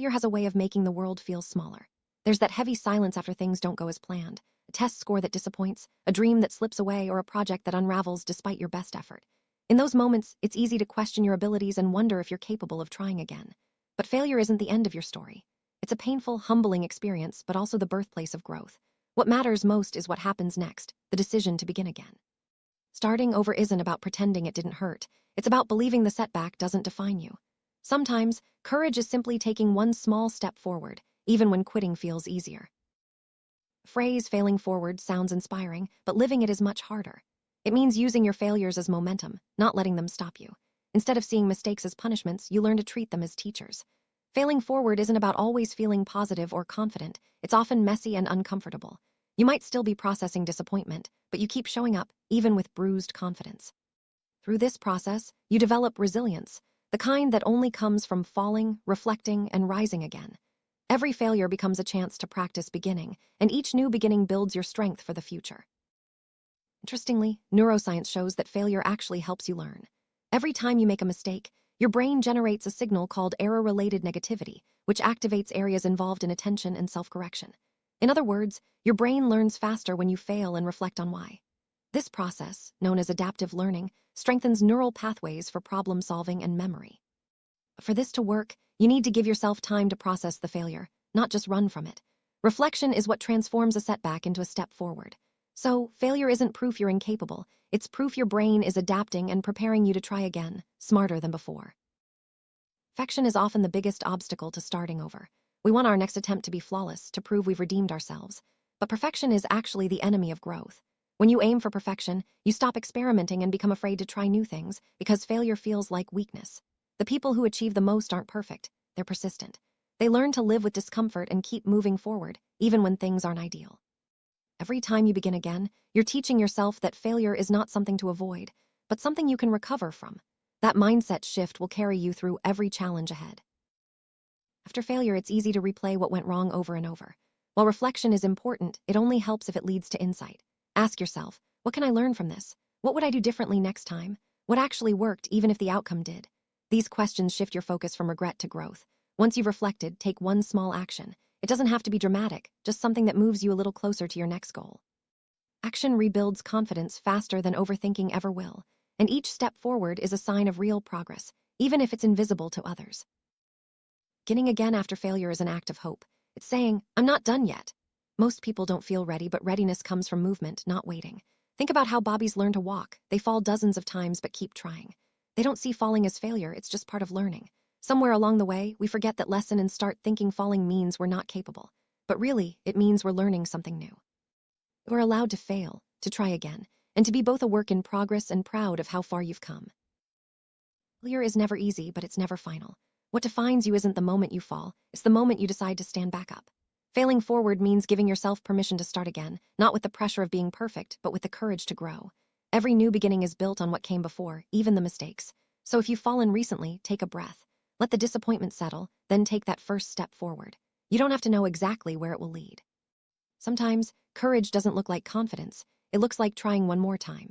Failure has a way of making the world feel smaller. There's that heavy silence after things don't go as planned, a test score that disappoints, a dream that slips away, or a project that unravels despite your best effort. In those moments, it's easy to question your abilities and wonder if you're capable of trying again. But failure isn't the end of your story. It's a painful, humbling experience, but also the birthplace of growth. What matters most is what happens next, the decision to begin again. Starting over isn't about pretending it didn't hurt. It's about believing the setback doesn't define you. Sometimes, courage is simply taking one small step forward, even when quitting feels easier. The phrase failing forward sounds inspiring, but living it is much harder. It means using your failures as momentum, not letting them stop you. Instead of seeing mistakes as punishments, you learn to treat them as teachers. Failing forward isn't about always feeling positive or confident. It's often messy and uncomfortable. You might still be processing disappointment, but you keep showing up, even with bruised confidence. Through this process, you develop resilience, the kind that only comes from falling, reflecting, and rising again. Every failure becomes a chance to practice beginning, and each new beginning builds your strength for the future. Interestingly, neuroscience shows that failure actually helps you learn. Every time you make a mistake, your brain generates a signal called error-related negativity, which activates areas involved in attention and self-correction. In other words, your brain learns faster when you fail and reflect on why. This process, known as adaptive learning, strengthens neural pathways for problem-solving and memory. For this to work, you need to give yourself time to process the failure, not just run from it. Reflection is what transforms a setback into a step forward. So, failure isn't proof you're incapable, it's proof your brain is adapting and preparing you to try again, smarter than before. Perfection is often the biggest obstacle to starting over. We want our next attempt to be flawless, to prove we've redeemed ourselves. But perfection is actually the enemy of growth. When you aim for perfection, you stop experimenting and become afraid to try new things because failure feels like weakness. The people who achieve the most aren't perfect, they're persistent. They learn to live with discomfort and keep moving forward, even when things aren't ideal. Every time you begin again, you're teaching yourself that failure is not something to avoid, but something you can recover from. That mindset shift will carry you through every challenge ahead. After failure, it's easy to replay what went wrong over and over. While reflection is important, it only helps if it leads to insight. Ask yourself, what can I learn from this? What would I do differently next time? What actually worked, even if the outcome did? These questions shift your focus from regret to growth. Once you've reflected, take one small action. It doesn't have to be dramatic, just something that moves you a little closer to your next goal. Action rebuilds confidence faster than overthinking ever will, and each step forward is a sign of real progress, even if it's invisible to others. Beginning again after failure is an act of hope. It's saying, I'm not done yet. Most people don't feel ready, but readiness comes from movement, not waiting. Think about how Bobbies learn to walk. They fall dozens of times but keep trying. They don't see falling as failure, it's just part of learning. Somewhere along the way, we forget that lesson and start thinking falling means we're not capable. But really, it means we're learning something new. We're allowed to fail, to try again, and to be both a work in progress and proud of how far you've come. Failure is never easy, but it's never final. What defines you isn't the moment you fall, it's the moment you decide to stand back up. Failing forward means giving yourself permission to start again, not with the pressure of being perfect, but with the courage to grow. Every new beginning is built on what came before, even the mistakes. So if you've fallen recently, take a breath. Let the disappointment settle, then take that first step forward. You don't have to know exactly where it will lead. Sometimes, courage doesn't look like confidence. It looks like trying one more time.